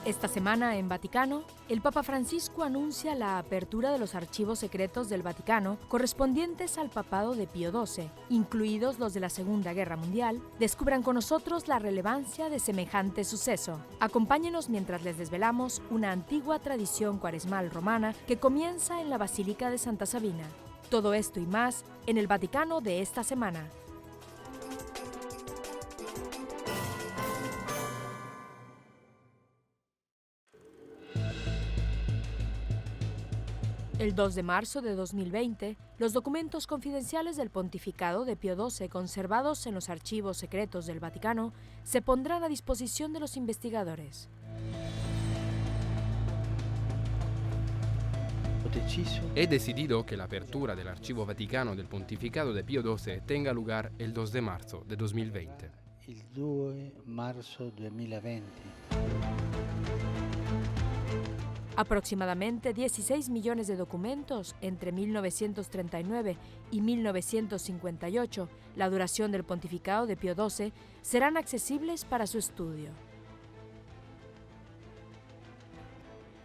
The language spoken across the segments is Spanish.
Esta semana en Vaticano, el Papa Francisco anuncia la apertura de los archivos secretos del Vaticano correspondientes al papado de Pío XII, incluidos los de la Segunda Guerra Mundial. Descubran con nosotros la relevancia de semejante suceso. Acompáñenos mientras les desvelamos una antigua tradición cuaresmal romana que comienza en la Basílica de Santa Sabina. Todo esto y más en el Vaticano de esta semana. El 2 de marzo de 2020, los documentos confidenciales del pontificado de Pío XII conservados en los archivos secretos del Vaticano se pondrán a disposición de los investigadores. He decidido que la apertura del Archivo Vaticano del Pontificado de Pío XII tenga lugar el 2 de marzo de 2020. Il 2 marzo 2020. Aproximadamente 16 millones de documentos entre 1939 y 1958, la duración del pontificado de Pío XII, serán accesibles para su estudio.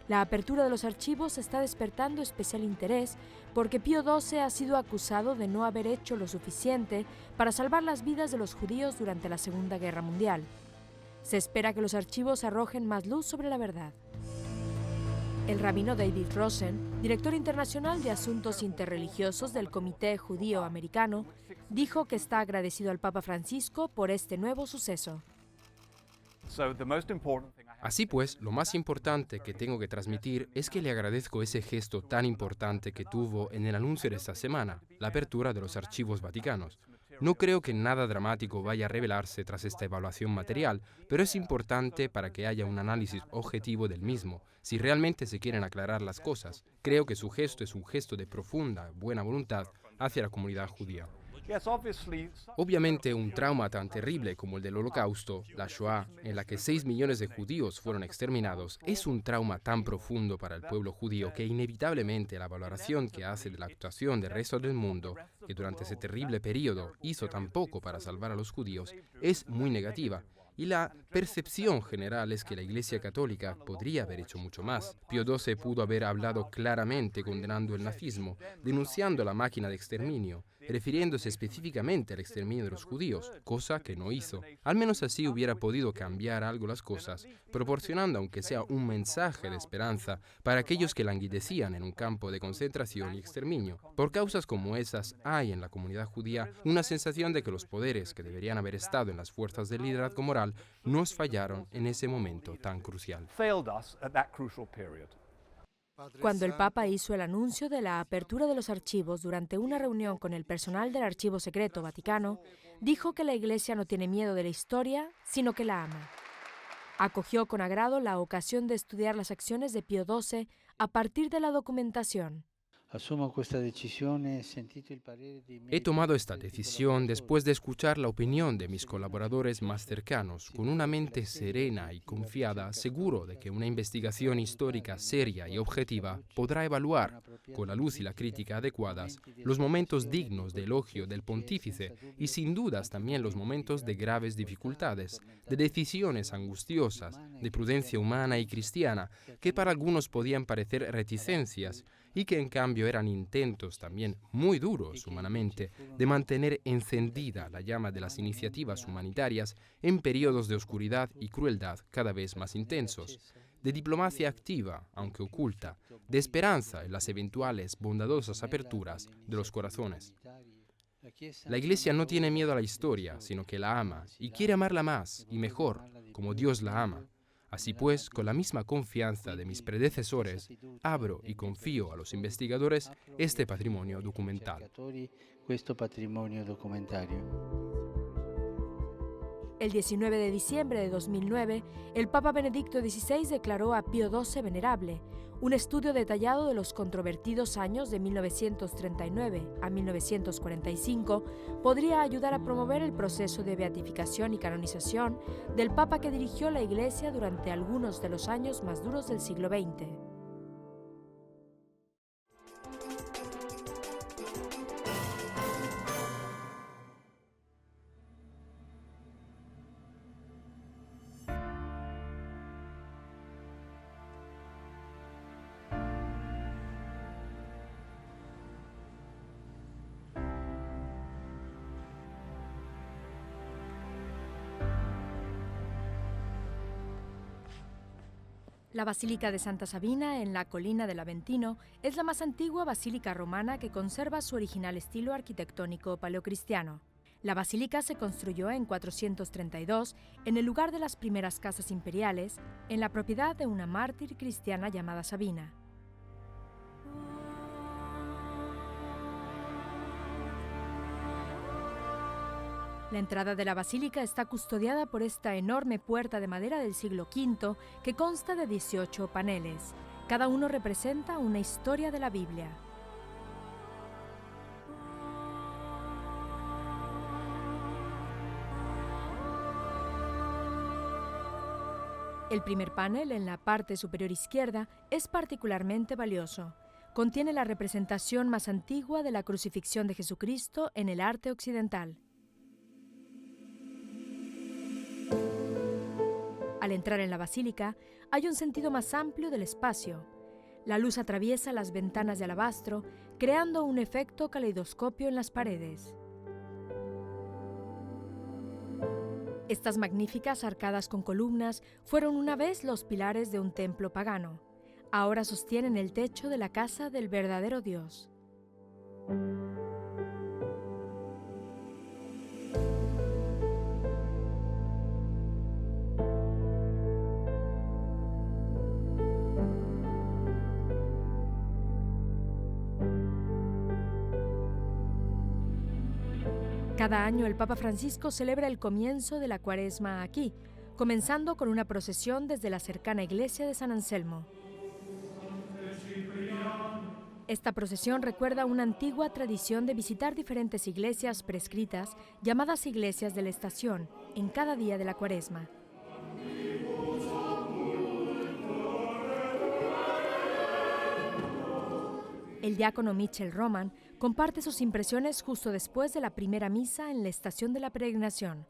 La apertura de los archivos está despertando especial interés porque Pío XII ha sido acusado de no haber hecho lo suficiente para salvar las vidas de los judíos durante la Segunda Guerra Mundial. Se espera que los archivos arrojen más luz sobre la verdad. El rabino David Rosen, director internacional de asuntos interreligiosos del Comité Judío Americano, dijo que está agradecido al Papa Francisco por este nuevo suceso. Así pues, lo más importante que tengo que transmitir es que le agradezco ese gesto tan importante que tuvo en el anuncio de esta semana, la apertura de los archivos vaticanos. No creo que nada dramático vaya a revelarse tras esta evaluación material, pero es importante para que haya un análisis objetivo del mismo, si realmente se quieren aclarar las cosas. Creo que su gesto es un gesto de profunda buena voluntad hacia la comunidad judía. Obviamente, un trauma tan terrible como el del Holocausto, la Shoah, en la que 6 millones de judíos fueron exterminados, es un trauma tan profundo para el pueblo judío que inevitablemente la valoración que hace de la actuación del resto del mundo, que durante ese terrible periodo hizo tan poco para salvar a los judíos, es muy negativa. Y la percepción general es que la Iglesia Católica podría haber hecho mucho más. Pío XII pudo haber hablado claramente condenando el nazismo, denunciando la máquina de exterminio, refiriéndose específicamente al exterminio de los judíos, cosa que no hizo. Al menos así hubiera podido cambiar algo las cosas, proporcionando aunque sea un mensaje de esperanza para aquellos que languidecían en un campo de concentración y exterminio. Por causas como esas, hay en la comunidad judía una sensación de que los poderes que deberían haber estado en las fuerzas del liderazgo moral nos fallaron en ese momento tan crucial. Cuando el Papa hizo el anuncio de la apertura de los archivos durante una reunión con el personal del Archivo Secreto Vaticano, dijo que la Iglesia no tiene miedo de la historia, sino que la ama. Acogió con agrado la ocasión de estudiar las acciones de Pío XII a partir de la documentación. He tomado esta decisión después de escuchar la opinión de mis colaboradores más cercanos, con una mente serena y confiada, seguro de que una investigación histórica seria y objetiva podrá evaluar, con la luz y la crítica adecuadas, los momentos dignos de elogio del pontífice y sin dudas también los momentos de graves dificultades, de decisiones angustiosas, de prudencia humana y cristiana, que para algunos podían parecer reticencias, y que en cambio eran intentos también muy duros humanamente de mantener encendida la llama de las iniciativas humanitarias en periodos de oscuridad y crueldad cada vez más intensos, de diplomacia activa, aunque oculta, de esperanza en las eventuales bondadosas aperturas de los corazones. La Iglesia no tiene miedo a la historia, sino que la ama y quiere amarla más y mejor, como Dios la ama. Así pues, con la misma confianza de mis predecesores, abro y confío a los investigadores este patrimonio documental. El 19 de diciembre de 2009, el Papa Benedicto XVI declaró a Pío XII venerable, un estudio detallado de los controvertidos años de 1939 a 1945 podría ayudar a promover el proceso de beatificación y canonización del Papa que dirigió la Iglesia durante algunos de los años más duros del siglo XX. La Basílica de Santa Sabina, en la colina del Aventino, es la más antigua basílica romana que conserva su original estilo arquitectónico paleocristiano. La basílica se construyó en 432 en el lugar de las primeras casas imperiales, en la propiedad de una mártir cristiana llamada Sabina. La entrada de la basílica está custodiada por esta enorme puerta de madera del siglo V que consta de 18 paneles. Cada uno representa una historia de la Biblia. El primer panel, en la parte superior izquierda, es particularmente valioso. Contiene la representación más antigua de la crucifixión de Jesucristo en el arte occidental. Al entrar en la basílica, hay un sentido más amplio del espacio. La luz atraviesa las ventanas de alabastro, creando un efecto caleidoscopio en las paredes. Estas magníficas arcadas con columnas fueron una vez los pilares de un templo pagano. Ahora sostienen el techo de la casa del verdadero Dios. Cada año el Papa Francisco celebra el comienzo de la Cuaresma aquí, comenzando con una procesión desde la cercana iglesia de San Anselmo. Esta procesión recuerda una antigua tradición de visitar diferentes iglesias prescritas, llamadas iglesias de la estación, en cada día de la Cuaresma. El diácono Michel Roman comparte sus impresiones justo después de la primera misa en la estación de la peregrinación.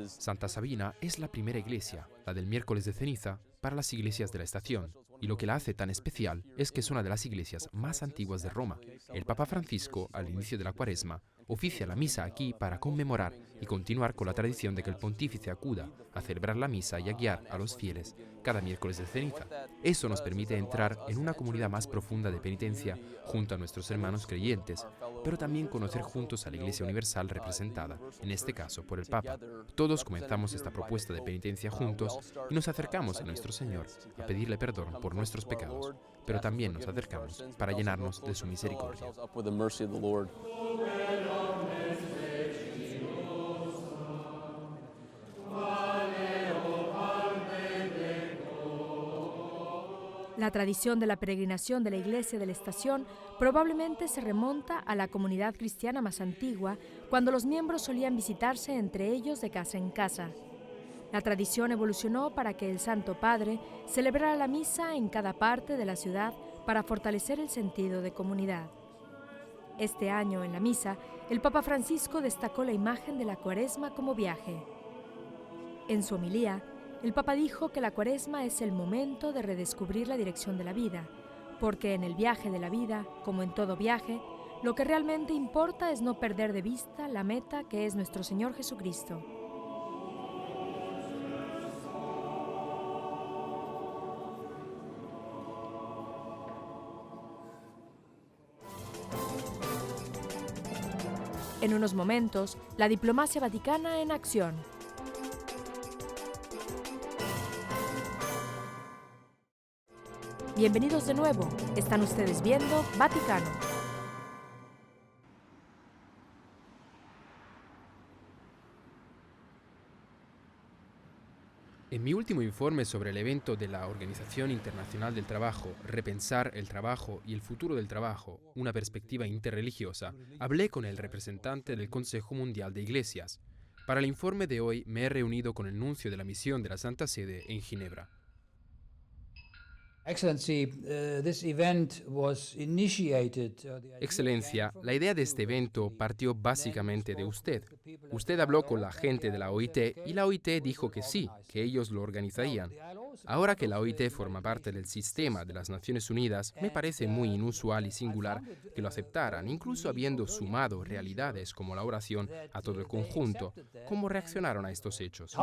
Santa Sabina es la primera iglesia, la del miércoles de ceniza, para las iglesias de la estación. Y lo que la hace tan especial es que es una de las iglesias más antiguas de Roma. El Papa Francisco, al inicio de la Cuaresma, oficia la misa aquí para conmemorar y continuar con la tradición de que el pontífice acuda a celebrar la misa y a guiar a los fieles cada miércoles de ceniza. Eso nos permite entrar en una comunidad más profunda de penitencia junto a nuestros hermanos creyentes, pero también conocer juntos a la Iglesia Universal representada, en este caso por el Papa. Todos comenzamos esta propuesta de penitencia juntos y nos acercamos a nuestro Señor a pedirle perdón por nuestros pecados, pero también nos acercamos para llenarnos de su misericordia. La tradición de la peregrinación de la iglesia de la estación probablemente se remonta a la comunidad cristiana más antigua, cuando los miembros solían visitarse entre ellos de casa en casa. La tradición evolucionó para que el Santo Padre celebrara la misa en cada parte de la ciudad para fortalecer el sentido de comunidad. Este año, en la misa, el Papa Francisco destacó la imagen de la Cuaresma como viaje. En su homilía, el Papa dijo que la Cuaresma es el momento de redescubrir la dirección de la vida, porque en el viaje de la vida, como en todo viaje, lo que realmente importa es no perder de vista la meta que es nuestro Señor Jesucristo. En unos momentos, la diplomacia vaticana en acción. Bienvenidos de nuevo. Están ustedes viendo Vaticano. En mi último informe sobre el evento de la Organización Internacional del Trabajo, Repensar el Trabajo y el Futuro del Trabajo, una perspectiva interreligiosa, hablé con el representante del Consejo Mundial de Iglesias. Para el informe de hoy me he reunido con el nuncio de la misión de la Santa Sede en Ginebra. Excelencia, la idea de este evento partió básicamente de usted. Usted habló con la gente de la OIT y la OIT dijo que sí, que ellos lo organizarían. Ahora que la OIT forma parte del sistema de las Naciones Unidas, me parece muy inusual y singular que lo aceptaran, incluso habiendo sumado realidades como la oración a todo el conjunto. ¿Cómo reaccionaron a estos hechos?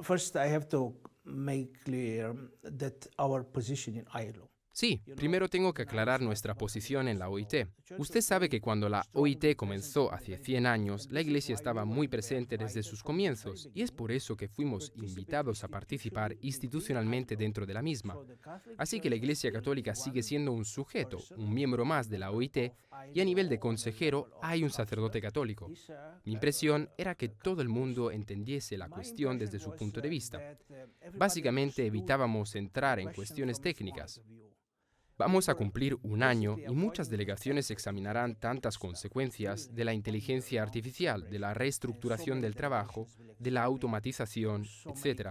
First, I have to make clear that our position in ILO. Sí, primero tengo que aclarar nuestra posición en la OIT. Usted sabe que cuando la OIT comenzó hace 100 años, la Iglesia estaba muy presente desde sus comienzos y es por eso que fuimos invitados a participar institucionalmente dentro de la misma. Así que la Iglesia Católica sigue siendo un sujeto, un miembro más de la OIT y a nivel de consejero hay un sacerdote católico. Mi impresión era que todo el mundo entendiese la cuestión desde su punto de vista. Básicamente evitábamos entrar en cuestiones técnicas. Vamos a cumplir un año y muchas delegaciones examinarán tantas consecuencias de la inteligencia artificial, de la reestructuración del trabajo, de la automatización, etc.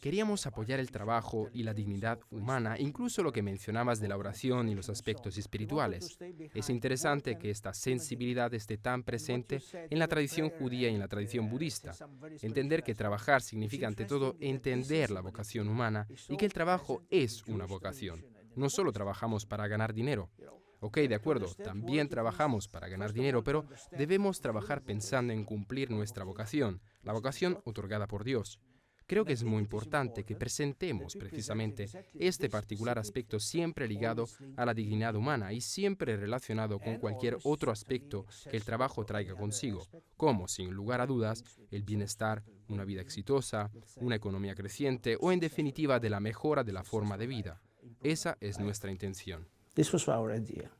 Queríamos apoyar el trabajo y la dignidad humana, incluso lo que mencionabas de la oración y los aspectos espirituales. Es interesante que esta sensibilidad esté tan presente en la tradición judía y en la tradición budista. Entender que trabajar significa ante todo entender la vocación humana y que el trabajo es una vocación. No solo trabajamos para ganar dinero. Ok, de acuerdo, también trabajamos para ganar dinero, pero debemos trabajar pensando en cumplir nuestra vocación, la vocación otorgada por Dios. Creo que es muy importante que presentemos precisamente este particular aspecto siempre ligado a la dignidad humana y siempre relacionado con cualquier otro aspecto que el trabajo traiga consigo, como, sin lugar a dudas, el bienestar, una vida exitosa, una economía creciente o, en definitiva, de la mejora de la forma de vida. Esa es nuestra intención. This was our idea.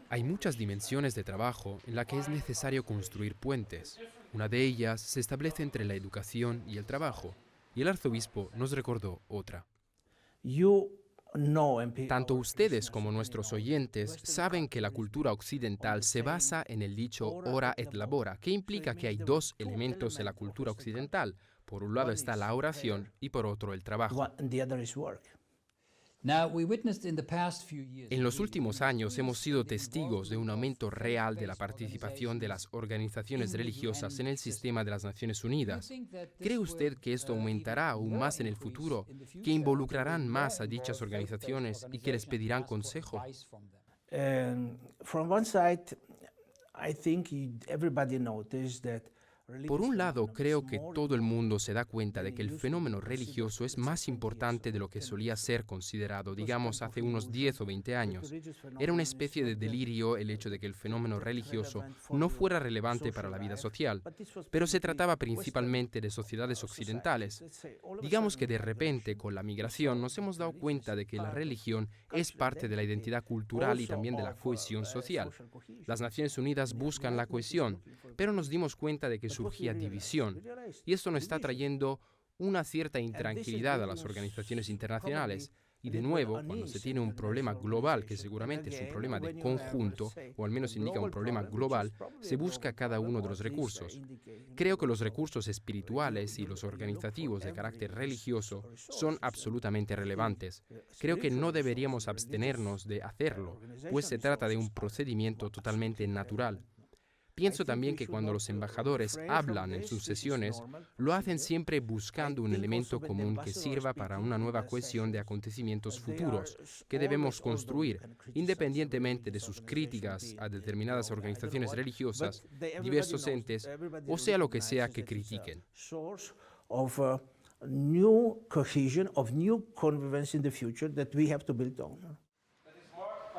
Hay muchas dimensiones de trabajo en las que es necesario construir puentes. Una de ellas se establece entre la educación y el trabajo, y el arzobispo nos recordó otra. Tanto ustedes como nuestros oyentes saben que la cultura occidental se basa en el dicho ora et labora, que implica que hay dos elementos en la cultura occidental. Por un lado está la oración y por otro el trabajo. En los últimos años hemos sido testigos de un aumento real de la participación de las organizaciones religiosas en el sistema de las Naciones Unidas. ¿Cree usted que esto aumentará aún más en el futuro, que involucrarán más a dichas organizaciones y que les pedirán consejo? From one side, I think everybody noticed that. Por un lado, creo que todo el mundo se da cuenta de que el fenómeno religioso es más importante de lo que solía ser considerado, digamos, hace unos 10 o 20 años. Era una especie de delirio el hecho de que el fenómeno religioso no fuera relevante para la vida social, pero se trataba principalmente de sociedades occidentales. Digamos que de repente, con la migración, nos hemos dado cuenta de que la religión es parte de la identidad cultural y también de la cohesión social. Las Naciones Unidas buscan la cohesión, pero nos dimos cuenta de que surgía división, y esto nos está trayendo una cierta intranquilidad a las organizaciones internacionales. Y de nuevo, cuando se tiene un problema global, que seguramente es un problema de conjunto, o al menos indica un problema global, se busca cada uno de los recursos. Creo que los recursos espirituales y los organizativos de carácter religioso son absolutamente relevantes. Creo que no deberíamos abstenernos de hacerlo, pues se trata de un procedimiento totalmente natural. Pienso también que cuando los embajadores hablan en sus sesiones, lo hacen siempre buscando un elemento común que sirva para una nueva cohesión de acontecimientos futuros que debemos construir, independientemente de sus críticas a determinadas organizaciones religiosas, diversos entes, o sea lo que sea que critiquen.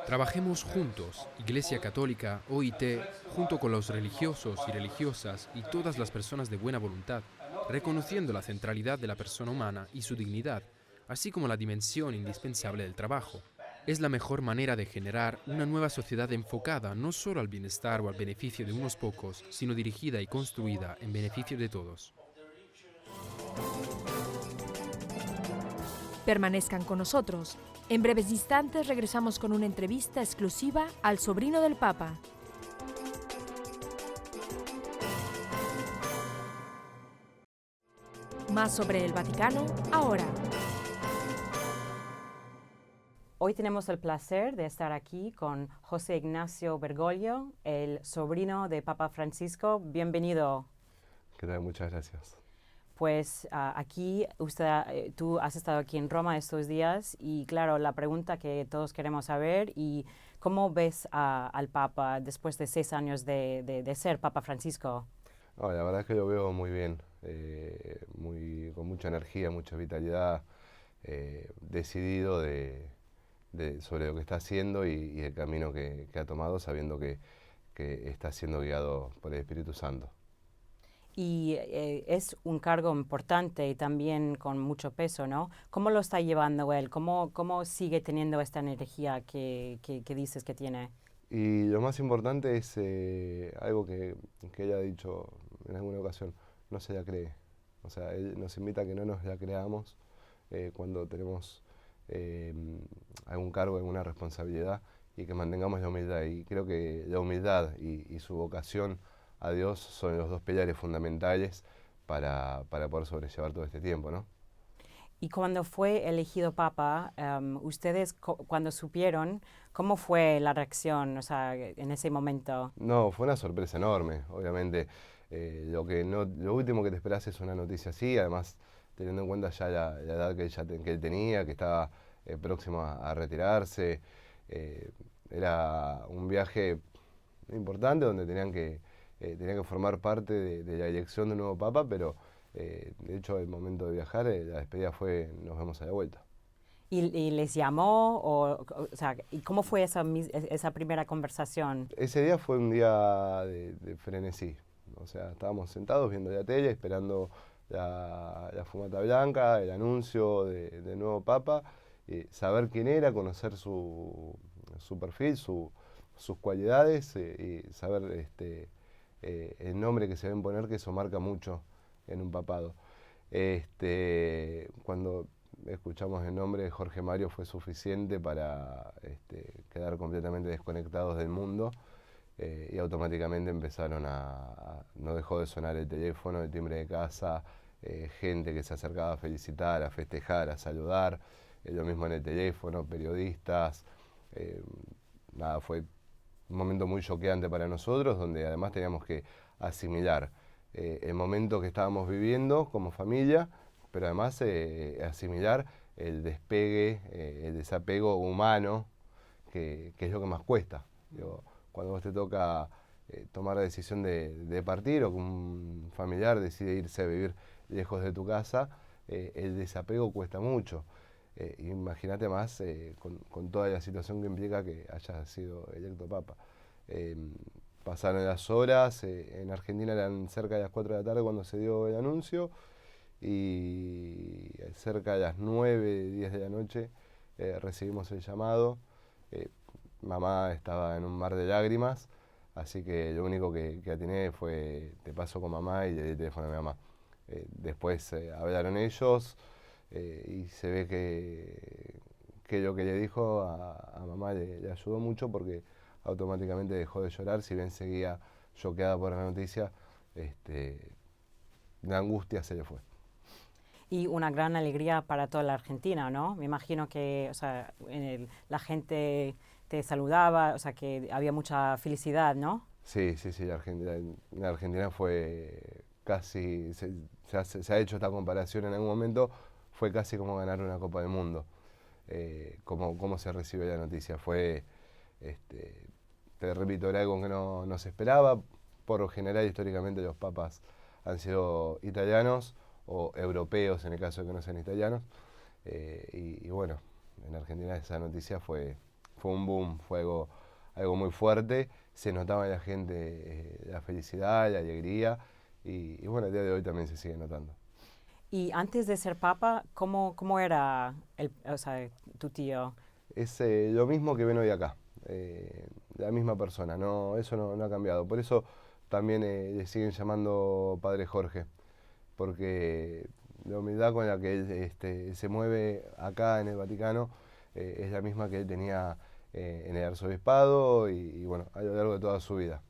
Trabajemos juntos, Iglesia Católica, OIT, junto con los religiosos y religiosas y todas las personas de buena voluntad, reconociendo la centralidad de la persona humana y su dignidad, así como la dimensión indispensable del trabajo. Es la mejor manera de generar una nueva sociedad enfocada no solo al bienestar o al beneficio de unos pocos, sino dirigida y construida en beneficio de todos. Permanezcan con nosotros. En breves instantes regresamos con una entrevista exclusiva al sobrino del Papa. Más sobre el Vaticano ahora. Hoy tenemos el placer de estar aquí con José Ignacio Bergoglio, el sobrino de Papa Francisco. Bienvenido. ¿Qué tal? Muchas gracias. Pues aquí, tú has estado aquí en Roma estos días y claro, la pregunta que todos queremos saber y ¿cómo ves al Papa después de 6 años de ser Papa Francisco? La verdad es que lo veo muy bien. con mucha energía, mucha vitalidad, decidido sobre lo que está haciendo y el camino que ha tomado, sabiendo que está siendo guiado por el Espíritu Santo. Y es un cargo importante y también con mucho peso, ¿no? ¿Cómo lo está llevando él? ¿Cómo sigue teniendo esta energía que dices que tiene? Y lo más importante es algo que ella ha dicho en alguna ocasión, no se la cree. O sea, él nos invita a que no nos la creamos cuando tenemos algún cargo, alguna responsabilidad, y que mantengamos la humildad. Y creo que la humildad y su vocación a Dios son los dos pilares fundamentales para poder sobrellevar todo este tiempo, ¿no? Y cuando fue elegido Papa, ustedes cuando supieron, ¿cómo fue la reacción, o sea, en ese momento? No, fue una sorpresa enorme, obviamente. Lo último que te esperás es una noticia así, además teniendo en cuenta ya la edad que él tenía, que estaba próximo a retirarse. Era un viaje importante donde tenía que formar parte de la elección de un nuevo Papa, pero de hecho el momento de viajar, la despedida fue nos vemos a la vuelta. ¿Y les llamó? O sea, ¿y cómo fue esa primera conversación? Ese día fue un día de frenesí. O sea, estábamos sentados viendo la tele, esperando la fumata blanca, el anuncio del nuevo Papa, saber quién era, conocer su perfil, sus cualidades y saber el nombre que se deben poner, que eso marca mucho en un papado. Cuando escuchamos el nombre de Jorge Mario fue suficiente para quedar completamente desconectados del mundo. Y automáticamente no dejó de sonar el teléfono, el timbre de casa, gente que se acercaba a felicitar, a festejar, a saludar, lo mismo en el teléfono, periodistas. Nada, fue un momento muy choqueante para nosotros, donde además teníamos que asimilar el momento que estábamos viviendo como familia, pero además asimilar el despegue, el desapego humano, que es lo que más cuesta. Digo, cuando vos te toca tomar la decisión de partir, o que un familiar decide irse a vivir lejos de tu casa, el desapego cuesta mucho. Imagínate más con toda la situación que implica que haya sido electo Papa. Pasaron las horas, en Argentina eran cerca de las 4 de la tarde cuando se dio el anuncio, y cerca de las 9, 10 de la noche recibimos el llamado. Mamá estaba en un mar de lágrimas, así que lo único que atiné fue: te paso con mamá, y le di el teléfono a mi mamá. Después hablaron ellos y se ve que lo que le dijo a mamá le ayudó mucho, porque automáticamente dejó de llorar, si bien seguía choqueada por la noticia, la angustia se le fue. Y una gran alegría para toda la Argentina, ¿no? Me imagino que, o sea, la gente te saludaba, o sea, que había mucha felicidad, ¿no? Sí, la Argentina fue casi, se ha hecho esta comparación en algún momento, fue casi como ganar una Copa del Mundo. Cómo se recibe la noticia. Fue, te repito, era algo que no se esperaba. Por lo general, históricamente, los papas han sido italianos o europeos, en el caso de que no sean italianos. Y bueno, en Argentina esa noticia fue un boom, fue algo muy fuerte. Se notaba en la gente la felicidad, la alegría, y bueno, el día de hoy también se sigue notando. Y antes de ser papa, ¿cómo era tu tío? Es lo mismo que ven hoy acá, la misma persona, eso no ha cambiado. Por eso también le siguen llamando Padre Jorge, porque la humildad con la que él se mueve acá en el Vaticano es la misma que él tenía en el arzobispado y bueno, a lo largo de toda su vida.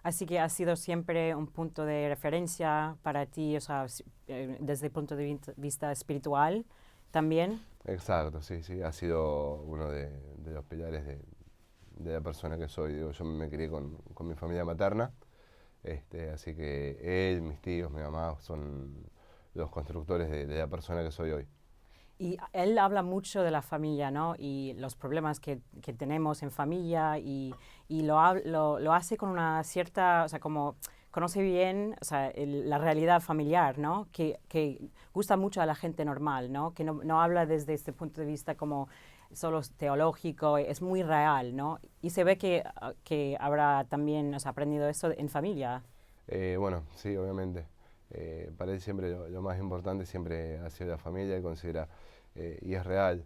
Así que ha sido siempre un punto de referencia para ti, o sea, desde el punto de vista espiritual también. Exacto, sí, ha sido uno de los pilares de la persona que soy. Digo, yo me crié con mi familia materna, así que él, mis tíos, mi mamá son los constructores de la persona que soy hoy. Y él habla mucho de la familia, ¿no? Y los problemas que tenemos en familia, y lo hace con una cierta, o sea, como conoce bien, o sea, la realidad familiar, ¿no? Que gusta mucho a la gente normal, ¿no? Que no habla desde este punto de vista como solo teológico, es muy real, ¿no? Y se ve que habrá también, o sea, aprendido eso en familia. Bueno, sí, obviamente. Para él siempre lo más importante siempre ha sido la familia, y considera, y es real,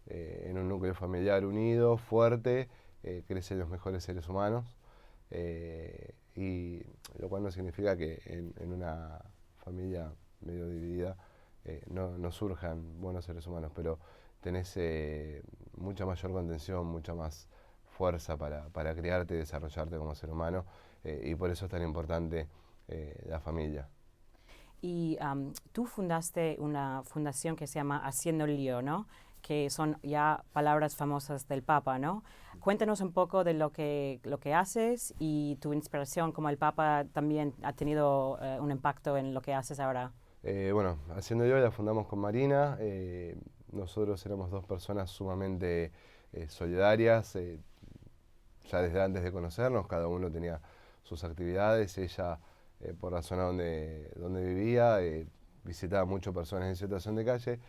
en un núcleo familiar unido, fuerte, crecen los mejores seres humanos, y lo cual no significa que en una familia medio dividida no surjan buenos seres humanos, pero tenés mucha mayor contención, mucha más fuerza para criarte y desarrollarte como ser humano, y por eso es tan importante la familia. Y tú fundaste una fundación que se llama Haciendo el Lío, ¿no? Que son ya palabras famosas del Papa, ¿no? Cuéntanos un poco de lo que haces y tu inspiración, como el Papa también ha tenido un impacto en lo que haces ahora. Bueno, Haciendo el Lío la fundamos con Marina. Nosotros éramos dos personas sumamente solidarias, ya desde antes de conocernos, cada uno tenía sus actividades. Ella, por la zona donde vivía, visitaba mucho personas en situación de calle.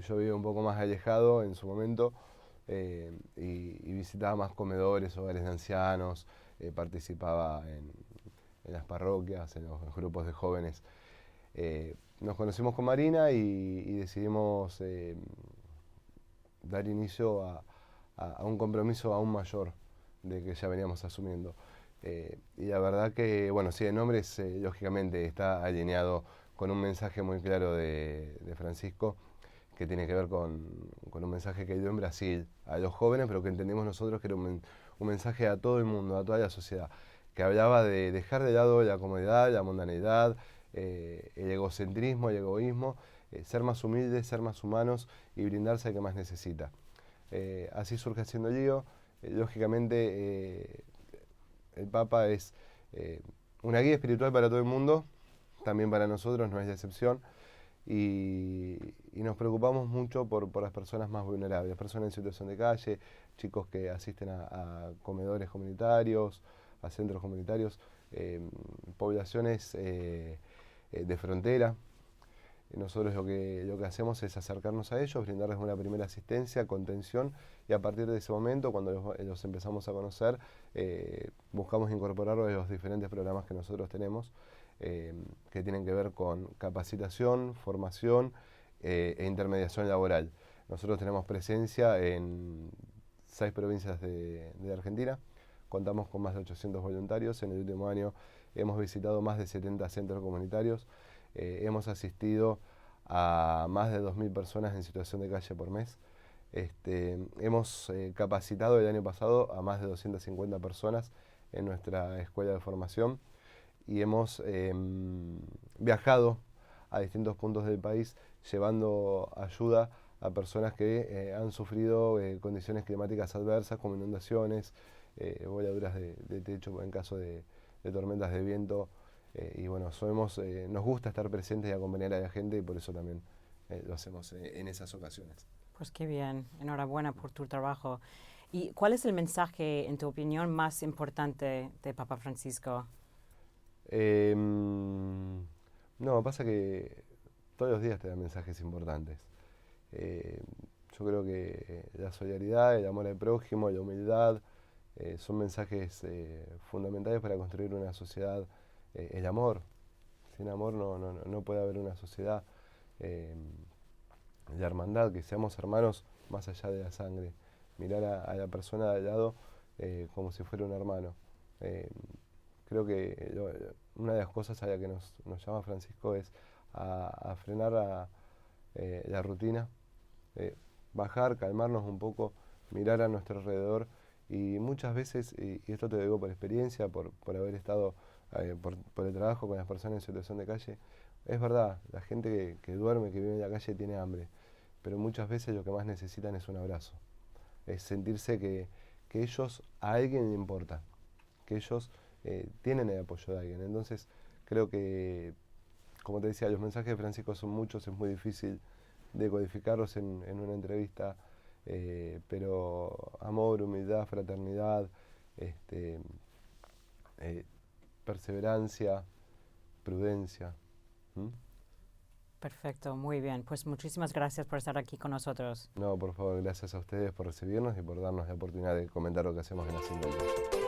Yo vivía un poco más alejado en su momento, y visitaba más comedores, hogares de ancianos, participaba en las parroquias, en los grupos de jóvenes. Nos conocimos con Marina y decidimos dar inicio a un compromiso aún mayor de que ya veníamos asumiendo. Y la verdad que, bueno, sí, el nombre lógicamente está alineado con un mensaje muy claro de Francisco, que tiene que ver con un mensaje que dio en Brasil a los jóvenes, pero que entendimos nosotros que era un mensaje a todo el mundo, a toda la sociedad, que hablaba de dejar de lado la comodidad, la mundanidad, el egocentrismo, el egoísmo, ser más humildes, ser más humanos y brindarse al que más necesita. Así surge Haciendo el Lío. Lógicamente, el Papa es una guía espiritual para todo el mundo, también para nosotros, no es la excepción, y nos preocupamos mucho por las personas más vulnerables, personas en situación de calle, chicos que asisten a comedores comunitarios, a centros comunitarios, poblaciones de frontera. Nosotros lo que hacemos es acercarnos a ellos, brindarles una primera asistencia, contención, y a partir de ese momento, cuando los empezamos a conocer, buscamos incorporarlos a los diferentes programas que nosotros tenemos, que tienen que ver con capacitación, formación e intermediación laboral. Nosotros tenemos presencia en 6 provincias de Argentina, contamos con más de 800 voluntarios. En el último año hemos visitado más de 70 centros comunitarios. Hemos asistido a más de 2.000 personas en situación de calle por mes. Hemos capacitado el año pasado a más de 250 personas en nuestra escuela de formación, y hemos viajado a distintos puntos del país llevando ayuda a personas que han sufrido condiciones climáticas adversas, como inundaciones, voladuras de techo en caso de tormentas de viento. Y bueno, nos gusta estar presentes y acompañar a la gente, y por eso también lo hacemos en esas ocasiones. Pues qué bien, enhorabuena por tu trabajo. ¿Y cuál es el mensaje, en tu opinión, más importante de Papa Francisco? No, pasa que todos los días te dan mensajes importantes. Yo creo que la solidaridad, el amor al prójimo, la humildad, son mensajes fundamentales para construir una sociedad. El amor, sin amor no puede haber una sociedad. La hermandad, que seamos hermanos más allá de la sangre. Mirar a la persona de al lado como si fuera un hermano. Creo que una de las cosas a la que nos llama Francisco es a frenar la rutina, bajar, calmarnos un poco, mirar a nuestro alrededor, y muchas veces, y esto te lo digo por experiencia, por haber estado por el trabajo con las personas en situación de calle, es verdad, la gente que duerme, que vive en la calle, tiene hambre, pero muchas veces lo que más necesitan es un abrazo, es sentirse que ellos, a alguien le importa, que ellos tienen el apoyo de alguien. Entonces creo que, como te decía, los mensajes de Francisco son muchos, es muy difícil decodificarlos en una entrevista, pero amor, humildad, fraternidad, perseverancia, prudencia. Perfecto, muy bien. Pues muchísimas gracias por estar aquí con nosotros. No, por favor, gracias a ustedes por recibirnos y por darnos la oportunidad de comentar lo que hacemos en Haciendo Lío.